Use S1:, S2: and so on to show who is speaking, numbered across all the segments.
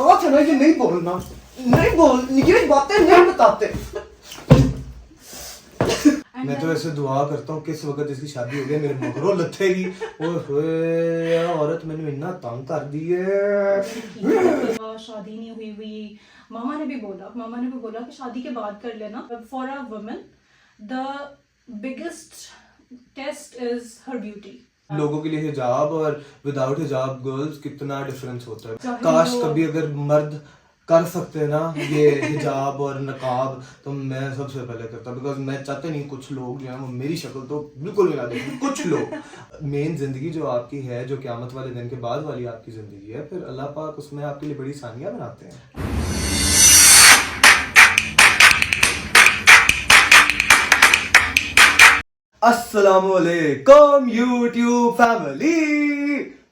S1: कहा था ना ये नहीं बोलना, नहीं बोल, ये बातें नहीं बताते। मैं तो ऐसे दुआ करता हूँ किस वक्त इसकी शादी हो गई मेरे मगरों लथेगी। ओए औरत मैंने इतना तंग कर दी है।
S2: शादी नहीं हुई हुई, मामा ने भी बोला कि शादी के बाद कर लेना। For a woman the biggest test is her beauty.
S1: लोगों के लिए हिजाब और विदाउट हिजाब गर्ल्स कितना डिफरेंस होता है। काश कभी अगर मर्द कर सकते हैं ना ये हिजाब और नकाब, तो मैं सबसे पहले करता, बिकॉज मैं चाहते नहीं कुछ लोग जो है वो मेरी शक्ल तो बिल्कुल भी ना देखें। कुछ लोग मेन जिंदगी जो आपकी है, जो क़यामत वाले दिन के बाद वाली आपकी जिंदगी है, फिर अल्लाह पाक उसमें आपके लिए बड़ी आसानियां बनाते हैं। अस्सलामुअलैकुम यूट्यूब फैमिली।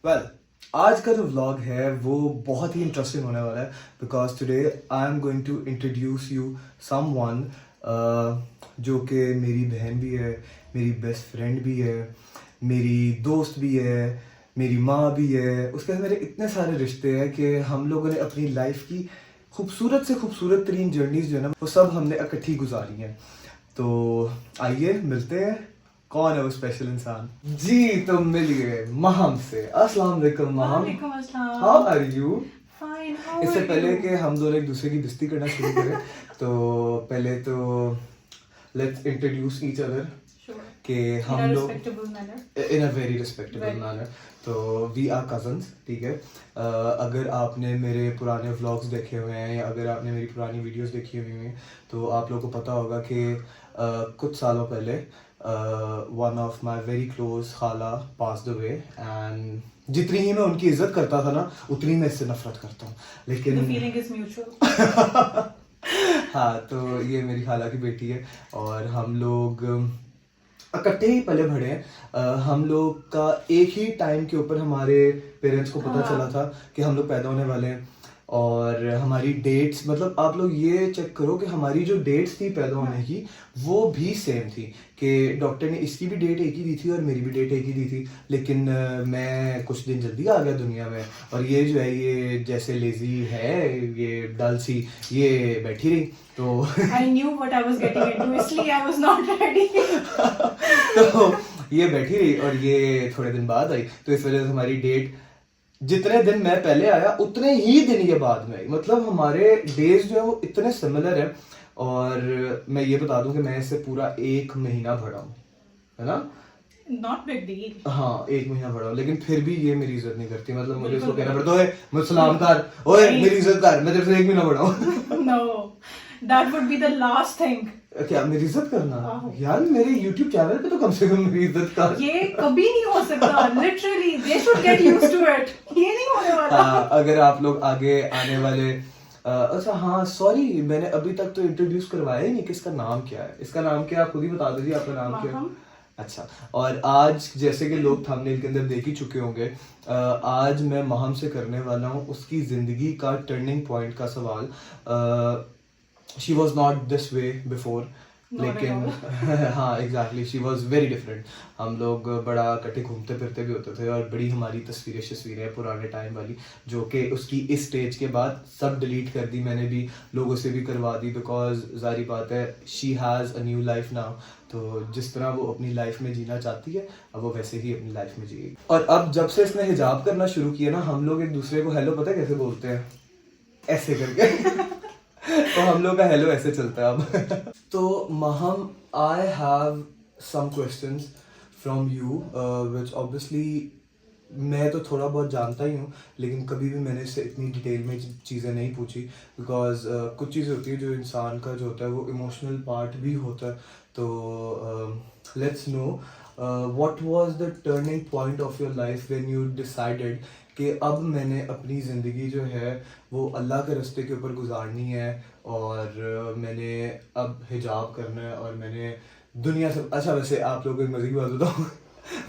S1: वेल, आज का जो व्लॉग है वो बहुत ही इंटरेस्टिंग होने वाला है, because today I am going to introduce you someone जो कि मेरी बहन भी है, मेरी बेस्ट फ्रेंड भी है, मेरी दोस्त भी है, मेरी माँ भी है। उसके साथ मेरे इतने सारे रिश्ते हैं कि हम लोगों ने अपनी लाइफ की खूबसूरत से खूबसूरत तरीन जर्नीज जो है ना वो सब हमने इकट्ठी गुजारी हैं। तो आइए मिलते हैं कौन है वो स्पेशल इंसान। जी तो मिल गए महम से। अस्सलाम वालेकुम Maham, how are you?
S2: Fine.
S1: इससे पहले कि हम दोनों एक दूसरे की बेइज्जती करना शुरू करें तो पहले तो लेट्स इंट्रोड्यूस ईच अदर कि हम लोग इन अ वेरी रिस्पेक्टेबल मैनर। तो वी आर कजन्स, ठीक है। अगर आपने मेरे पुराने व्लॉग्स देखे हुए हैं या अगर आपने मेरी पुरानी वीडियोस देखी हुई हैं तो आप लोगों को पता होगा कि कुछ सालों पहले one of my very close खाला पास्ड अवे, एंड जितनी ही मैं उनकी इज्जत करता था ना उतनी मैं इससे नफरत करता हूँ, लेकिन
S2: फीलिंग इज म्यूचुअल।
S1: हाँ, तो ये मेरी खाला की बेटी है और हम लोग इकट्ठे ही पले बढ़े हैं। हम लोग का एक ही टाइम के ऊपर हमारे पेरेंट्स को पता चला था कि हम लोग पैदा होने वाले हैं, और हमारी डेट्स, मतलब आप लोग ये चेक करो कि हमारी जो डेट्स थी पैदा होने की वो भी सेम थी, कि डॉक्टर ने इसकी भी डेट एक ही दी थी और मेरी भी डेट एक ही दी थी। लेकिन मैं कुछ दिन जल्दी आ गया दुनिया में, और ये जो है ये जैसे लेजी है, ये डल सी, ये बैठी रही। तो
S2: I knew what I was getting into, इसलिए आई वाज नॉट रेडी।
S1: तो ये बैठी रही और ये थोड़े दिन बाद आई, तो इस वजह से हमारी डेट जितने दिन मैं पहले आया उतने ही दिन ये बाद में आई। मतलब हमारे डेज जो है वो इतने सिमिलर है। और मैं ये बता दूं कि मैं इससे पूरा 1 महीना बड़ा हूँ, है ना?
S2: Not big deal.
S1: हाँ, 1 महीना बड़ा हूँ, लेकिन फिर भी ये मेरी इज्जत नहीं करती। मतलब मुझे इसको कहना पड़ता है मुझे सलाम कर, ओए मेरी इज्जत कर, मैं तेरे से 1 महीना बड़ा हूँ।
S2: No, that would be the last thing.
S1: क्या मेरी इज्जत करना? यार मेरे YouTube चैनल पे तो कम से कम मेरी इज्जत कर।
S2: ये कभी नहीं हो सकता, literally they should get used to it. ये नहीं होने वाला।
S1: अगर आप लोग आगे आने वाले अच्छा हाँ सॉरी, मैंने अभी तक तो इंट्रोड्यूस करवाया ही नहीं कि इसका नाम क्या है। इसका नाम क्या है आप खुद ही बता दीजिए, आपका नाम क्या है? अच्छा, और आज जैसे कि लोग थंबनेल के अंदर देख ही चुके होंगे, आज मैं महम से करने वाला हूँ उसकी जिंदगी का टर्निंग पॉइंट का सवाल। She was not this way before, लेकिन हाँ exactly she was very different. हम लोग बड़ा इकट्ठे घूमते फिरते भी होते थे और बड़ी हमारी तस्वीरें पुराने टाइम वाली, जो कि उसकी इस स्टेज के बाद सब डिलीट कर दी मैंने भी, लोगों से भी करवा दी, बिकॉज जारी बात है she has a new life now. तो जिस तरह वो अपनी लाइफ में जीना चाहती है अब वो वैसे ही अपनी लाइफ में जिएगी। और अब जब से इसने हिजाब करना शुरू किया ना, हम लोग एक दूसरे को हेलो पता है कैसे बोलते हैं? ऐसे करके। तो हम लोग का हेलो ऐसे चलता है अब। तो Maham, I have some questions from you which obviously मैं तो थोड़ा बहुत जानता ही हूँ, लेकिन कभी भी मैंने इससे इतनी डिटेल में चीज़ें नहीं पूछी, बिकॉज कुछ चीज़ें होती है जो इंसान का जो होता है वो इमोशनल पार्ट भी होता है। तो let's know what was the turning point of your life when you decided कि अब मैंने अपनी ज़िंदगी जो है वो अल्लाह के रास्ते के ऊपर गुजारनी है, और मैंने अब हिजाब करना है, और मैंने दुनिया से अच्छा वैसे आप लोगों को एक मज़े की बात बताऊँ।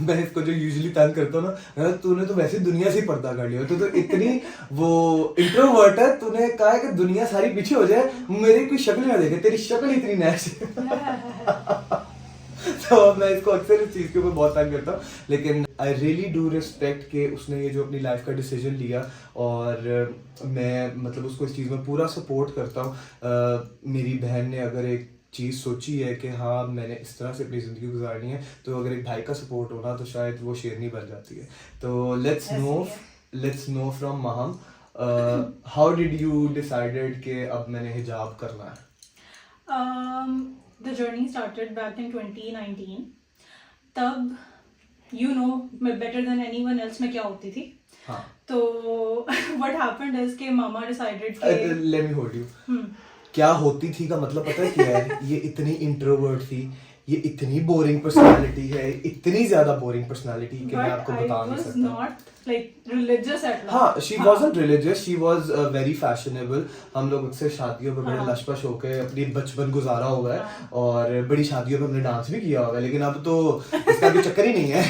S1: मैं इसको जो यूजुअली तंग करता हूँ ना, तूने तो वैसे दुनिया से ही पर्दा कर लिया, तो इतनी वो इंट्रोवर्ट है, तूने कहा है कि दुनिया सारी पीछे हो जाए, मेरी कोई शक्ल ना देखे, तेरी शक्ल इतनी नैश है। तो मैं इसको अक्सर इस चीज़ के ऊपर बहुत टाइम करता हूँ, लेकिन आई रियली डू रिस्पेक्ट कि उसने ये जो अपनी लाइफ का डिसीजन लिया, और मैं मतलब उसको इस चीज़ में पूरा सपोर्ट करता हूँ। मेरी बहन ने अगर एक चीज़ सोची है कि हाँ मैंने इस तरह से अपनी ज़िंदगी गुजारनी है, तो अगर एक भाई का सपोर्ट होना तो शायद वो शेरनी बन जाती है। तो let's know from Maham, how did you decided कि अब मैंने हिजाब करना है?
S2: The journey started back in 2019. तब मैं better than anyone else मैं क्या होती थी.
S1: हाँ.
S2: तो what happened is कि मामा decided कि
S1: let me hold you. क्या होती थी का मतलब पता है क्या है? ये इतनी इंट्रोवर्ट थी, ये इतनी बोरिंग पर्सनालिटी है, इतनी ज्यादा बोरिंग पर्सनालिटी कि मैं आपको बता नहीं सकता.
S2: Not like religious at all.
S1: हाँ, she wasn't religious, she was very fashionable. हम लोग अक्सर शादियों पे बड़े लशपश होके अपनी बचपन गुजारा हुआ है, और बड़ी शादियों पे हमने डांस भी किया हुआ है, लेकिन अब तो इसका कोई चक्कर ही नहीं है.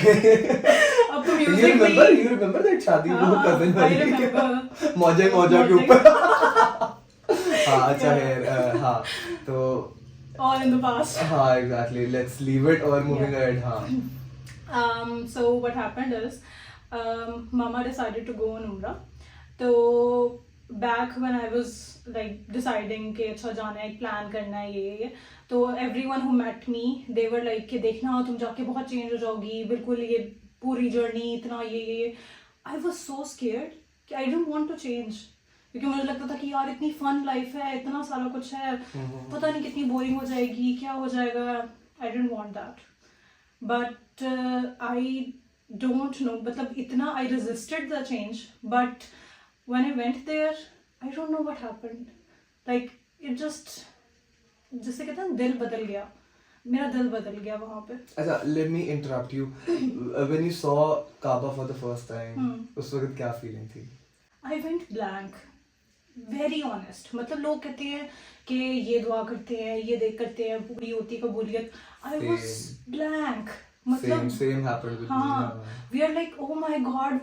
S2: अब तो म्यूजिक में
S1: you remember that शादी वो कजिन वाली मौजा के ऊपर. हाँ अच्छा है. हाँ तो
S2: all in the past.
S1: हाँ exactly, let's leave it or moving ahead. हाँ.
S2: So what happened is Mama decided to go on Umrah. तो back when I was like deciding कि अच्छा जाना है, plan करना है ये, तो everyone who met me they were like कि देखना तुम जाके बहुत change हो जाओगी, बिल्कुल ये पूरी journey इतना ये. I was so scared कि I didn't want to change. क्योंकि मुझे लगता था कि यार इतनी फन लाइफ है, इतना सारा कुछ है, पता नहीं कितनी बोरिंग हो जाएगी, क्या हो जाएगा. I don't want that, but I don't know, मतलब इतना I resisted the change, but when I went there I don't know what happened, like it just, जैसे कहते हैं दिल बदल गया, मेरा दिल बदल गया वहाँ पे.
S1: अच्छा, let me interrupt you. When you saw Kaaba for the first time, उस वक्त क्या फीलिंग थी?
S2: I went blank. Very honest. मतलब लोग कहते हैं कि ये दुआ करते हैं, ये देख करते हैं, पूरी होती है कबूलियत. I was blank. मतलब
S1: same happened with me.
S2: हाँ, we are like oh my god,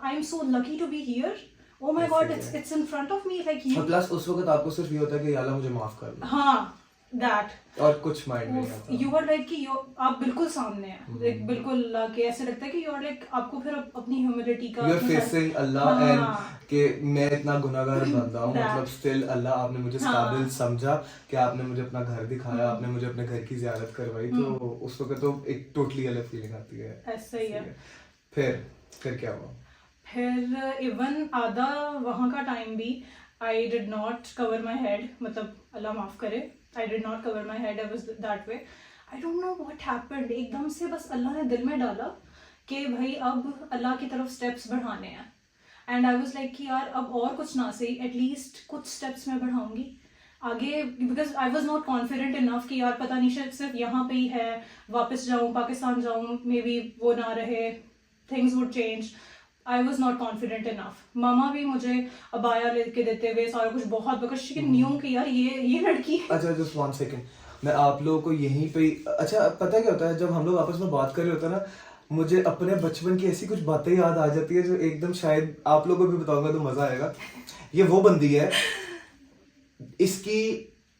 S2: I'm so lucky to be here. Oh my god, it's in front of me like you.
S1: और प्लस उस वक्त आपको सिर्फ ये होता है कि या अल्लाह मुझे माफ कर दे.
S2: हाँ, that.
S1: और कुछ माइंड में नहीं आता.
S2: You are like कि आप बिल्कुल सामने हैं, like बिल्कुल अल्लाह के, ऐसे लगता है कि you are like आपको फिर अपनी ह्यूमिलिटी का,
S1: you are facing Allah and कि मैं इतना गुनाहगार बंदा हूँ, मतलब स्टिल अल्लाह आपने मुझे काबिल समझा कि आपने मुझे अपना घर दिखाया, आपने मुझे अपने घर की ज़ियारत करवाई, तो उस वक्त तो एक टोटली अलग फीलिंग आती है.
S2: ऐसा ही है.
S1: फिर क्या हुआ?
S2: फिर इवन आधा वहाँ का टाइम भी I did not cover my head, मतलब अल्लाह माफ करे, I did not cover my head. I was that way. I don't know what happened. एकदम से बस अल्लाह ने दिल में डाला कि भाई अब अल्लाह की तरफ स्टेप्स बढ़ाने हैं. एंड आई वाज लाइक कि यार अब और कुछ ना सही, एटलीस्ट कुछ स्टेप्स मैं बढ़ाऊंगी आगे, because I was not confident enough कि यार पता नहीं शायद सिर्फ यहाँ पे ही है, वापस जाऊँ पाकिस्तान जाऊँ, मे बी वो ना रहे, things would change. I was not confident enough. मामा भी मुझे अबाया लेके देते हुए सारा कुछ बहुत, बिकॉज न्यू कि यार ये लड़की.
S1: अच्छा जस्ट 1 सेकेंड, मैं आप लोगों को यहीं पे, अच्छा पता क्या होता है जब हम लोग आपस में बात कर रहे होते हैं ना, मुझे अपने बचपन की ऐसी कुछ बातें याद आ जाती है जो एकदम शायद आप लोगों को भी बताऊंगा तो मजा आएगा. ये वो बंदी है, इसकी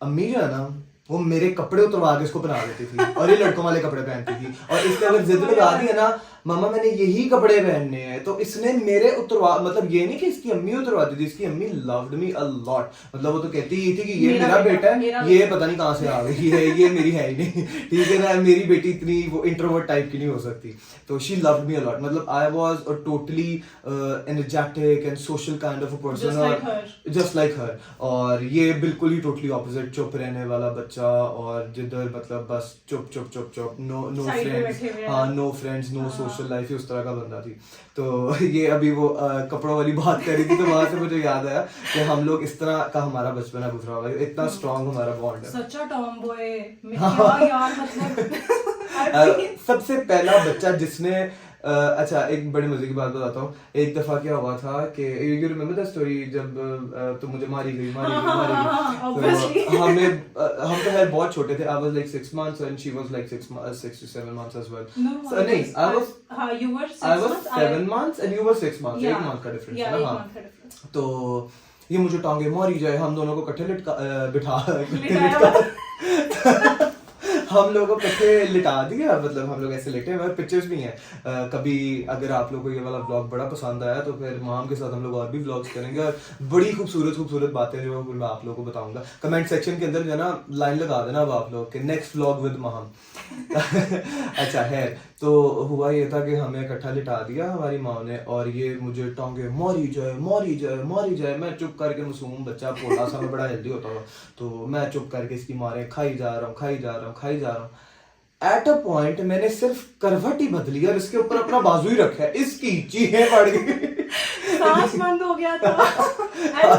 S1: अम्मी जो है ना वो मेरे कपड़े उतरवा के इसको पहना देती थी, और ये लड़कों वाले कपड़े पहनती थी, और इसने अगर जिद लगा दी है ना मामा मैंने यही कपड़े पहनने हैं, तो इसने मेरे उतरवा, मतलब ये नहीं कि इसकी अम्मी उतरवाती थी, इसकी अम्मी लव्ड मी अ लॉट. मतलब वो तो कहती ही थी कि ये मेरा बेटा है, ये पता नहीं कहाँ से आ गई है, ये मेरी है ही नहीं, ठीक है ना, मेरी बेटी इतनी वो इंट्रोवर्ट टाइप की नहीं हो सकती. तो she loved me a lot. मतलब I was a totally energetic and social kind of a person, just like her. और ये बिल्कुल ही टोटली ऑपोजिट, चुप रहने वाला बच्चा, और जिधर मतलब बस चुप चुप चुप चुप, नो फ्रेंड्स, हाँ no friends, no social life, उस तरह का बंदा थी. तो ये अभी वो कपड़ों वाली बात कर रही थी, तो वहां से मुझे याद आया कि हम लोग इस तरह का हमारा बचपना गुजरा हुआ है, इतना स्ट्रॉन्ग हमारा बॉन्ड है.
S2: सच अ टॉम बॉय. यार मतलब
S1: सबसे पहला बच्चा जिसने अच्छा एक बड़ी मजे की बात बताता हूँ. एक दफा क्या हुआ था कि यू रिमेम्बर द स्टोरी जब तो मुझे मारी गई. तो हम तो खैर बहुत छोटे थे. I was like 6 months and she was like 6 to 7 months as well. नहीं
S2: you were 6
S1: I was 7 months and you were 6 months. 1 month का डिफरेंस है ना. तो ये मुझे टांगे मारी जाए, हम दोनों को इकट्ठे बिठा हम लोगों को इकट्ठे लिटा दिया, मतलब हम लोग ऐसे लेटे हैं, हमारे पिक्चर्स भी हैं। कभी अगर आप लोगों को ये वाला व्लॉग बड़ा पसंद आया तो फिर माम के साथ हम लोग और भी व्लॉग्स करेंगे, और बड़ी खूबसूरत खूबसूरत बातें जो मैं आप लोगों को बताऊंगा। कमेंट सेक्शन के अंदर जो है ना लाइन लगा देना अब आप लोग के नेक्स्ट व्लॉग विद माम। अच्छा है, तो हुआ ये था कि हमें इकट्ठा लिटा दिया हमारी माँ ने, और ये मुझे टांगे मारी जाए मारी जाए मारी जाए। मैं चुप करके, मासूम बच्चा पोला सा, मैं बड़ा हेल्दी होता हुआ, तो मैं चुप करके इसकी मारे खाई जा रहा हूँ खाई जा रहा हूँ खाई जा रहा हूँ। एट अ पॉइंट मैंने सिर्फ करवट ही बदली और इसके ऊपर अपना बाजू ही रखा है, इसकी चीखें पड़ गई,
S2: सांस बंद हो गया था।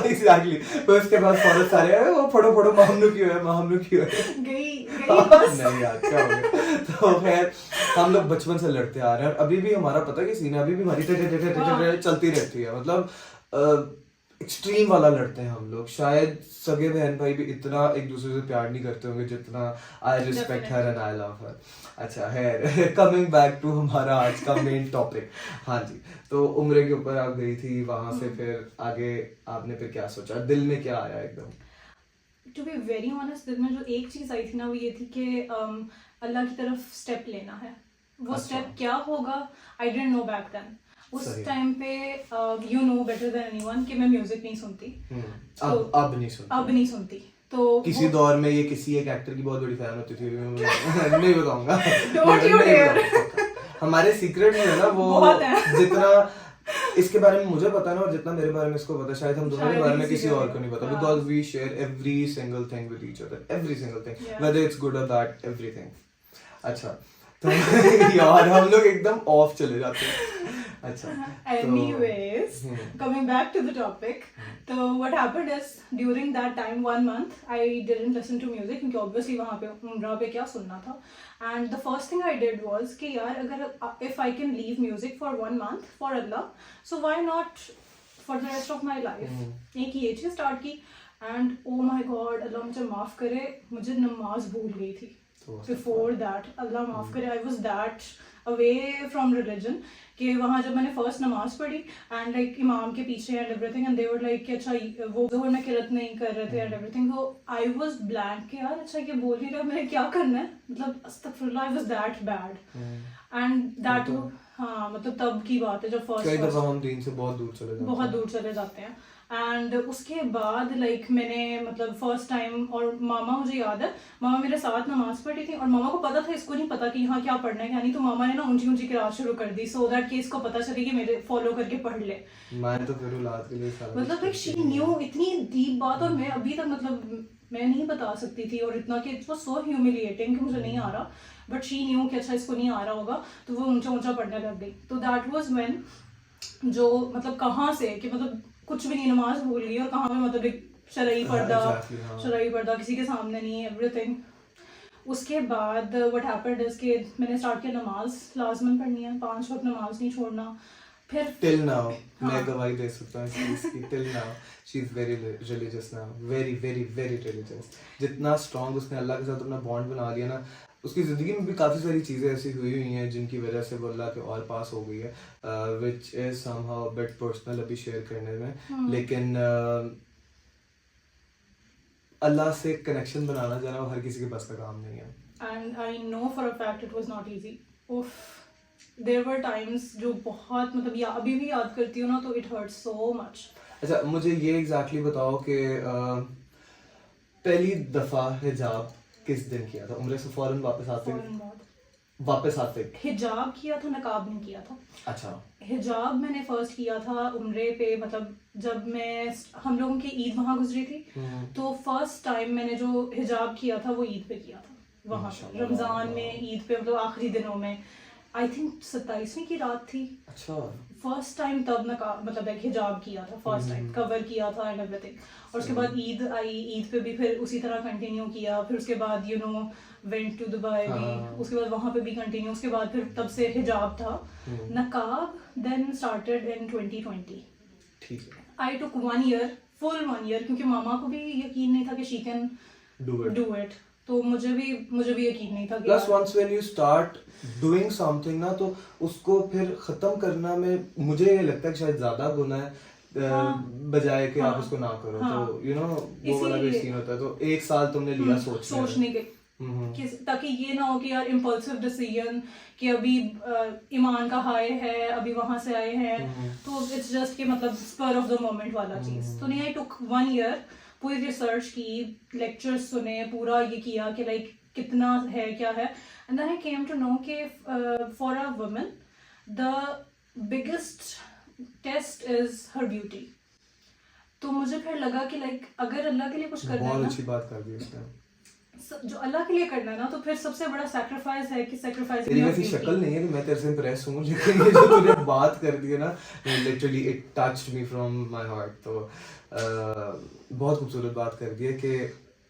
S1: एग्जैक्टली। तो इसके बाद फौरन सारे वो फोड़ो फोड़ो मामनू क्यों है मामनू क्यों है।
S2: गई बस।
S1: नहीं यार क्या हो गया। तो खैर हम लोग बचपन से लड़ते आ रहे हैं, और अभी भी हमारा पता है कि सीन है, अभी भी हमारी चलती रहती है, मतलब एक्सट्रीम वाला लड़ते हैं हम लोग। शायद सगे बहन भाई भी इतना एक दूसरे से प्यार नहीं करते होंगे जितना I respect her and I love हर। अच्छा है, कमिंग बैक टू हमारा आज का मेन टॉपिक। हाँ जी, तो उम्र के ऊपर आप गई थी, वहां से फिर आगे आपने फिर क्या सोचा, दिल में क्या आया एकदम?
S2: टू बी वेरी ऑनेस्ट, दिल में जो एक चीज आई थी ना वो ये थी कि अल्लाह की तरफ स्टेप लेना है। वो
S1: अच्छा।
S2: स्टेप क्या होगा I didn't know back then. उस
S1: सही।
S2: टाइम पे you know better than anyone कि मैं म्यूजिक नहीं सुनती।
S1: अब नहीं सुनती।
S2: अब नहीं सुनती। तो
S1: किसी दौर में ये किसी एक एक्टर की बहुत बड़ी फैन होती थी, नहीं बताऊंगा।
S2: Don't you dare।
S1: हमारे सीक्रेट में है ना वो
S2: बहुत है।
S1: जितना इसके बारे में मुझे पता है ना, और जितना मेरे बारे में इसको पता है, शायद हम दोनों के बारे में किसी और को नहीं पता, because we share every single thing with each other, every single thing, whether it's good और बैड, एवरीथिंग। अच्छा तो यार हम लोग एकदम ऑफ चले जाते हैं। अच्छा,
S2: anyways, coming back to the topic, so what happened is during that time 1 month I didn't listen to music क्योंकि obviously वहाँ पे उम्रा पे क्या सुनना था, and the first thing I did was कि यार अगर if I can leave music for 1 month for Allah, so why not for the rest of my life। एक ये चीज़ start की, and oh my God, अल्लाह मुझे माफ़ करे, मुझे नमाज भूल गई थी। Before that, अल्लाह माफ़ करे, I was that away from religion कि वहाँ जब मैंने फर्स्ट नमाज पढ़ी एंड लाइक इमाम के पीछे and everything, and they were like कि अच्छा वो ज़ोहर में किरत नहीं कर रहे थे एंड एवरीथिंग, तो आई वाज ब्लैंक कि यार अच्छा ये बोल ही रहा है, मैंने क्या करना है, मतलब अस्तगफिरुल्लाह, I was that bad and that. हाँ मतलब तब की बात है जब
S1: कई दफा
S2: फर्स्ट
S1: हम दीन से बहुत दूर चले जाते
S2: हैं। एंड उसके बाद लाइक मैंने मतलब फर्स्ट टाइम, और मामा मुझे याद है मामा मेरे साथ नमाज पढ़ी थी, और मामा को पता था, इसको नहीं पता कि यहाँ क्या पढ़ना है क्या नहीं, तो मामा ने ना ऊंची ऊंची किरात शुरू कर दी सो दैट कि इसको पता चले कि मेरे फॉलो करके पढ़ ले।
S1: मैं तो फिर औलाद के लिए सारा
S2: मतलब लाइक शी न्यू, इतनी डीप बात, और मैं अभी तक मतलब मैं नहीं बता सकती थी, और इतना कि इट वाज सो ह्यूमिलिएटिंग कि मुझे नहीं आ रहा, बट शी न्यू कि अच्छा इसको नहीं आ रहा होगा, तो वो ऊंचा ऊंचा पढ़ने लग गई। तो दैट वाज व्हेन जो मतलब कहाँ से कि मतलब कुछ भी नहीं, नमाज भूल गई, और कहाँ पे मतलब एक शरई पर्दा किसी के सामने नहीं, एवरीथिंग। उसके बाद व्हाट हैपेंड इज कि मैंने स्टार्ट किया नमाज लाजमन पढ़नी है, 5 वक्त नमाज नहीं छोड़ना। फिर
S1: टिल नाउ मैं गवाही दे सकता हूँ इस चीज़ की, till now she is very religious now, very very very religious. जितना स्ट्रॉन्ग उसने अल्लाह के साथ अपना बॉन्ड बना लिया ना, उसकी ज़िंदगी में भी काफ़ी सारी चीज़ें ऐसी हुई हैं जिनकी वजह से वो अल्लाह के और पास हो गई है, which is somehow bit personal अभी शेयर करने में, लेकिन अल्लाह से कनेक्शन बनाना जो है वो हर किसी के बस का काम नहीं है।
S2: And I know for a fact it was not easy. उफ, देयर वर टाइम्स जो बहुत मतलब या अभी भी याद करती हूँ ना तो इट हर्ट्स सो मच।
S1: अच्छा मुझे ये एग्जैक्टली बताओ कि पहली दफ़ा हिजाब किस दिन किया था? उम्र से फौरन वापस आते
S2: हिजाब किया था, नकाब नहीं किया था।
S1: अच्छा,
S2: हिजाब मैंने फर्स्ट किया था उम्रे पे, मतलब जब मैं हम लोगों की ईद वहाँ गुजरी थी, तो फर्स्ट टाइम मैंने जो हिजाब किया था वो ईद पे किया था, वहाँ पे रमजान में ईद पे, मतलब आखिरी दिनों में, आई थिंक 27वीं की रात थी।
S1: अच्छा,
S2: फर्स्ट टाइम तब नकाब मतलब एक हिजाब किया था, फर्स्ट टाइम कवर किया था एंड एवरीथिंग। और उसके बाद ईद आई, ईद पे भी फिर उसी तरह कंटिन्यू किया, फिर उसके बाद you know went to Dubai भी, उसके बाद वहाँ पे भी कंटिन्यू, उसके बाद फिर तब से हिजाब था। नकाब देन स्टार्टेड इन 2020।
S1: ठीक है,
S2: आई टुक 1 year, फुल 1 year, क्योंकि मामा को भी यकीन नहीं था कि शी कैन डू इट, तो मुझे भी यकीन नहीं था।
S1: Plus once when you start doing something ना, तो उसको फिर खत्म करना में मुझे ये लगता है कि शायद ज्यादा गुना है बजाय कि आप उसको ना करो। तो यू नो वो वाला भी सीन होता है। तो 1 साल तुमने लिया सोचने
S2: के, कि ताकि ये ना हो कि यार इम्पल्सिव डिसीजन कि अभी ईमान का हाई है, अभी वहां से आए हैं, तो इट्स जस्ट कि मतलब स्पर ऑफ द मोमेंट वाला चीज तो नहीं। आई टुक 1 year, पूरी रिसर्च की, लेक्चर्स सुने, पूरा ये किया कि लाइक कितना है क्या है, and then I came to know कि for a woman the biggest test is her beauty. तो मुझे फिर लगा कि लाइक अगर अल्लाह के लिए कुछ करना है
S1: बहुत
S2: ना,
S1: अच्छी बात कर दी उसने।
S2: जो अल्लाह के लिए करना है ना, तो फिर सबसे बड़ा सैक्रिफाइस है कि सैक्रिफाइस
S1: तेरी वैसी शक्ल नहीं है कि मैं तेरे से इम्प्रेस हूँ, लेकिन ये जो तूने बात कर दी है ना, literally it touched me from my heart. तो बहुत खूबसूरत बात कर दी है कि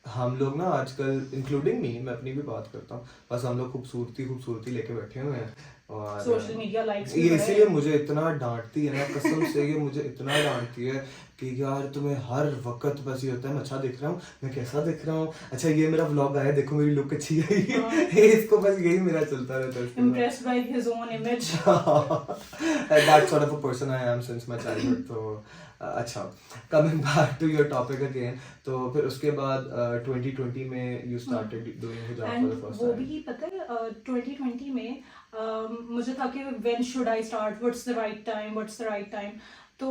S1: हम लोग ना आजकल, इंक्लूडिंग मी, मैं अपनी भी बात करता हूँ, बस हम लोग खूबसूरती लेके बैठे हुए हैं और
S2: सोशल मीडिया लाइक्स
S1: ये इसीलिए मुझे इतना डांटती है ना, कसम से ये मुझे इतना डांटती है कि यार तुम्हें हर वक्त बस ये होता है मैं अच्छा दिख रहा हूँ, मैं कैसा दिख रहा हूँ, अच्छा ये मेरा व्लॉग आया, देखो मेरी लुक अच्छी आई है। इसको बस यही मेरा चलता रहता है।
S2: impressed by his own image.
S1: That sort of a person I am since my childhood. तो अच्छा, coming back to your topic again, तो फिर उसके बाद 2020 में you started doing hijab for the first
S2: वो
S1: time.
S2: भी पता है 2020 में मुझे था कि when should I start, what's the right time. तो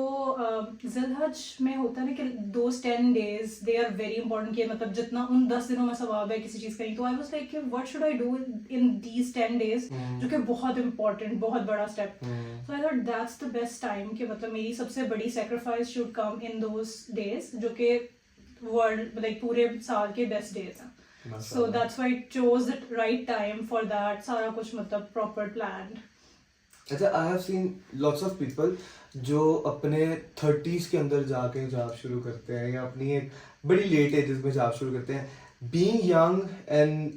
S2: ज़िलहज में होता है ना कि those 10 days they are very important, कि मतलब जितना उन 10 दिनों में सवाब है किसी चीज़ का नहीं, तो I was like कि what should I do in these 10 days, जो कि बहुत important, बहुत बड़ा step. So I thought that's the best time कि मतलब मेरी सबसे बड़ी sacrifice should come in those days, जो कि world like पूरे साल के best days हैं. So that's why I chose the right time for that, सारा कुछ मतलब proper planned.
S1: अच्छा, I have seen lots of people जो अपने 30s के अंदर जाके हिजाब शुरू करते हैं या अपनी एक बड़ी लेट एजेस में हिजाब शुरू करते हैं, being young and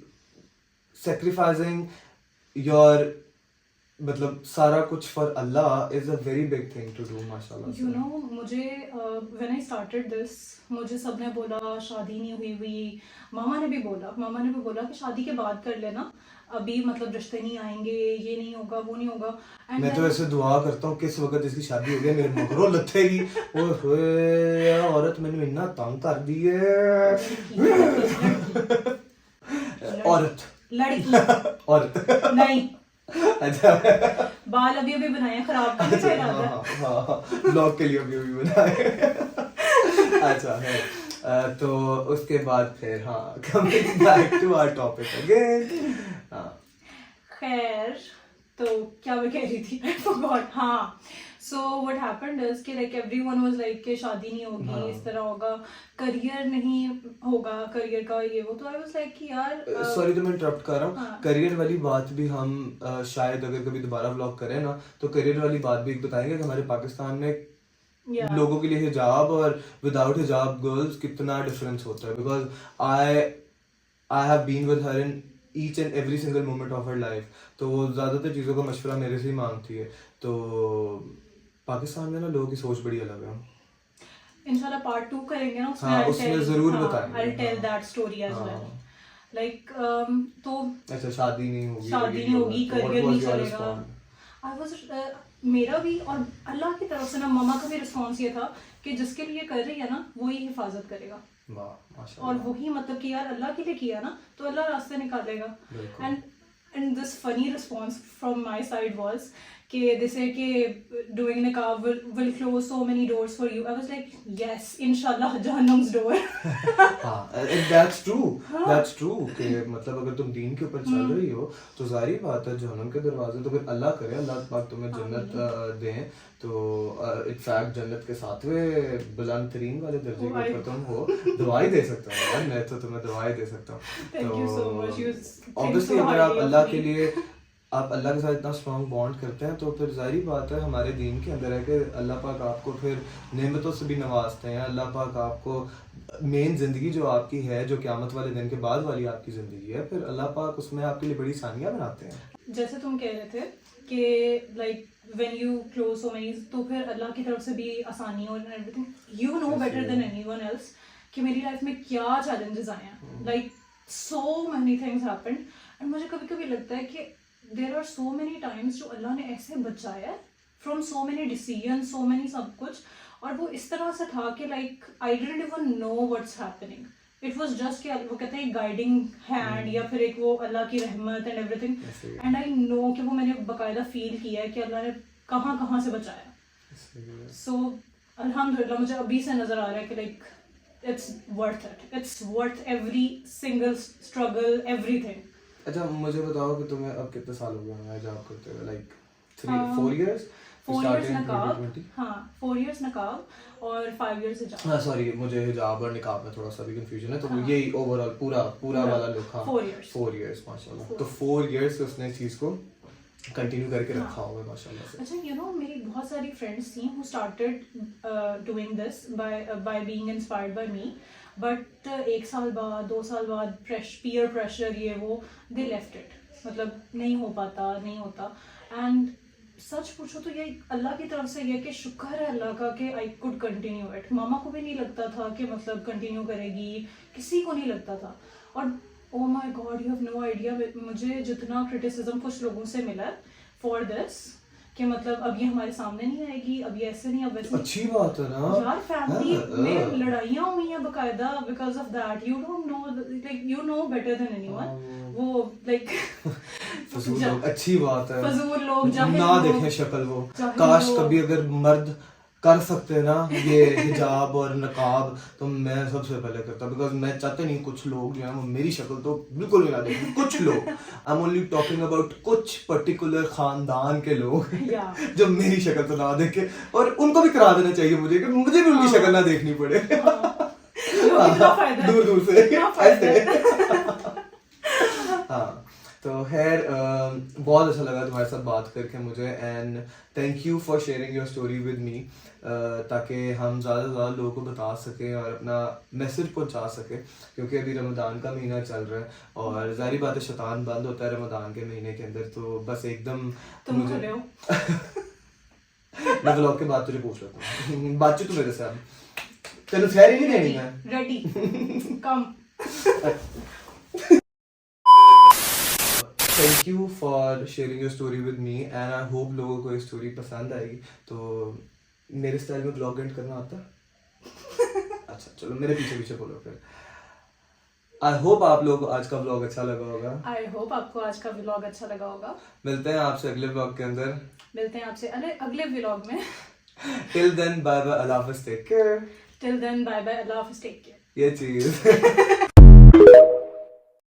S1: sacrificing your मतलब सारा कुछ for Allah is a very big thing to do, माशाल्लाह।
S2: You know, मुझे when I started this, मुझे सबने बोला शादी नहीं हुई, मामा ने भी बोला कि शादी के बाद कर लेना, अभी मतलब रिश्ते नहीं आएंगे, ये नहीं होगा, वो नहीं होगा। And
S1: मैं तो ऐसे दुआ करता हूँ किस वक्त इसकी शादी हो गई मेरे मगरों लथेगी, ओए औरत मैंने इतना तंग कर दी है। औरत नहीं, अच्छा
S2: बाल अभी बनाए, खराब करने का इरादा है।
S1: हाँ, ब्लॉग के लिए अभी बनाए। अच्छा है, तो उसके बाद फिर हाँ, coming back to our topic again.
S2: खैर, तो क्या मैं कह रही थी, I forgot. हाँ, so what happened is कि like everyone was like कि शादी नहीं होगी, इस तरह होगा, करियर नहीं होगा, करियर का ये वो, तो I was like कि यार
S1: सॉरी तो मैं इंटरप्ट कर रहा हूँ, करियर वाली बात भी हम शायद अगर कभी दोबारा व्लॉग करें ना, तो करियर वाली बात भी बताएंगे कि हमारे पाकिस्तान में लोगों के लिए हिजाब और विदाउट हिजाब गर्ल्स कितना डिफरेंस होता है, because I have been with her in each and every single moment of her life, तो वो ज़्यादातर चीज़ों का मशवरा मेरे से ही मांगती है। तो पाकिस्तान में ना लोगों की सोच बड़ी अलग है।
S2: इंशाल्लाह पार्ट 2 करेंगे ना,
S1: उसमें ज़रूर बताएंगे।
S2: I'll tell that story as well. Like तो
S1: अच्छा, शादी नहीं होगी,
S2: करियर नहीं चलेगा। I was मेरा भी और अल्लाह की तरफ से ना, मम्मा का भी रिस्पॉन्स ये था कि जिसके लिए कर रही है ना वही हिफाजत करेगा, और वही मतलब कि यार अल्लाह के लिए किया ना तो अल्लाह रास्ते निकालेगा। And this funny response from my side was कि जैसे कि doing निकाब will close so many doors for you. I was like yes, inshallah जहन्नम्स door.
S1: हाँ, that's true कि मतलब अगर तुम दीन के ऊपर चल रही हो तो जाहिर बात है जहन्नम के दरवाजे तो फिर अल्लाह करे, अल्लाह पाक तुम्हें जन्नत दें, तो इनफैक्ट जन्नत के 7वें बुलंद तरीन वाले दर्जे के ऊपर तुम हो, दुआई दे सकता हूँ यार, मैं तो तुम्हें दुआई दे सकता हूँ। तो ऑब्वियसली अगर आप अल्लाह के लिए, आप अल्लाह के साथ इतना स्ट्रॉन्ग बॉन्ड करते हैं तो फिर जाहिर बात है हमारे दीन के अंदर है कि अल्लाह पाक आपको फिर नेमतों से भी नवाजते हैं। अल्लाह पाक आपको मेन ज़िंदगी जो आपकी है, जो क़यामत वाले दिन के बाद वाली आपकी ज़िंदगी है, फिर अल्लाह पाक उसमें आपके लिए बड़ी आसानियाँ बनाते हैं।
S2: जैसे तुम कह रहे थे कि like when you close so many, तो फिर अल्लाह की तरफ से भी आसानी और everything, you know better than anyone else कि मेरी लाइफ में क्या चैलेंजेस आए हैं, like so many things happened. And मुझे कभी कभी लगता है कि there are so many times जो अल्लाह ने ऐसे बचाया from so many decision, so many सब कुछ, और वो इस तरह से था कि like I didn't even know what's happening, it was just कि वो कहते हैं गाइडिंग हैंड या फिर एक वो अल्लाह की रहमत and everything. And I know कि वो मैंने बकायदा फील किया है कि अल्लाह ने कहाँ कहाँ से बचाया. सो अल्हम्दुलिल्लाह मुझे अभी से नजर आ रहा है कि like it's worth every single struggle everything.
S1: अच्छा मुझे बताओ कि तुम्हें अब कितने साल हो गए हैं जॉब करते हुए, लाइक 4 years?
S2: 4 years नकाब. हाँ 4 years नकाब और 5 years हिजाब.
S1: हाँ सॉरी, मुझे हिजाब और निकाब में थोड़ा सा भी कंफ्यूजन है, तो यही ओवरऑल पूरा वाला लुक. हाँ 4 years माशाल्लाह. तो 4 years से उसने इस चीज को कंटिन्यू करके रखा होगा माशाल्लाह से.
S2: अच्छा यू नो मेरी बहुत सारी फ्रेंड्स थी who started doing this by being inspired by me, but 1 साल बाद 2 साल बाद पीयर प्रेशर ये वो दे लेफ्ट इट. मतलब नहीं हो पाता, नहीं होता. एंड सच पूछो तो ये अल्लाह की तरफ से ये कि शुक्र है अल्लाह का कि आई कुड कंटिन्यू इट. मामा को भी नहीं लगता था कि मतलब कंटिन्यू करेगी, किसी को नहीं लगता था. और oh my God you have no idea, मुझे जितना क्रिटिसिज्म कुछ लोगों से मिला फॉर दिस कि मतलब अब ये हमारे सामने नहीं आएगी, अब ये ऐसे नहीं, अब वैसे.
S1: अच्छी बात है ना
S2: यार फैमिली में लड़ाइयाँ हुई हैं बकायदा because of that. You don't know, like you know better than anyone. वो लाइक
S1: फजूल लोग. अच्छी बात है,
S2: फजूल लोग जाहिल
S1: ना
S2: लोग,
S1: देखें शक्ल वो.
S2: जाहिल
S1: काश
S2: लोग.
S1: कभी अगर मर्द कर सकते ना ये हिजाब और नकाब तो मैं सबसे पहले करता, बिकॉज मैं चाहता नहीं कुछ लोग जो है वो मेरी शक्ल तो बिल्कुल भी ना देखें. कुछ लोग, I am only talking about कुछ पर्टिकुलर खानदान के लोग जो मेरी शक्ल तो ना देखे, और उनको भी करा देना चाहिए मुझे कि मुझे भी उनकी शक्ल ना देखनी पड़े. दूर दूर से ऐसे. हाँ तो खैर बहुत अच्छा लगा तुम्हारे साथ बात करके मुझे, and thank you for sharing your story with me, ताकि हम ज़्यादा से ज़्यादा लोगों को बता सकें और अपना मैसेज पहुंचा सकें, क्योंकि अभी रमज़ान का महीना चल रहा है और जाहिर बात है शैतान बंद होता है रमज़ान के महीने के अंदर. तो बस एकदम
S2: तुम खुले हो.
S1: मैं व्लॉग के बाद तुझे पूछ लेता हूँ. बातचीत तो मेरे से अब तेन खैर ही नहीं देनी है.
S2: Ready come.
S1: Thank you for sharing your story with me, and I hope लोगों को ये स्टोरी पसंद आएगी. तो मेरे स्टाइल में ब्लॉग एंड करना आता है? अच्छा चलो मेरे पीछे पीछे बोलो फिर. आई होप आप लोगों को आज का व्लॉग अच्छा लगा होगा.
S2: आई होप आपको आज का व्लॉग अच्छा लगा होगा.
S1: मिलते हैं आपसे अगले व्लॉग के अंदर.
S2: मिलते हैं आपसे अगले व्लॉग में.
S1: टिल देन बाय बाय, अल्लाह हाफिज़, take care.
S2: Till then bye bye, अल्लाह हाफिज़, टेक केयर.
S1: ये चीज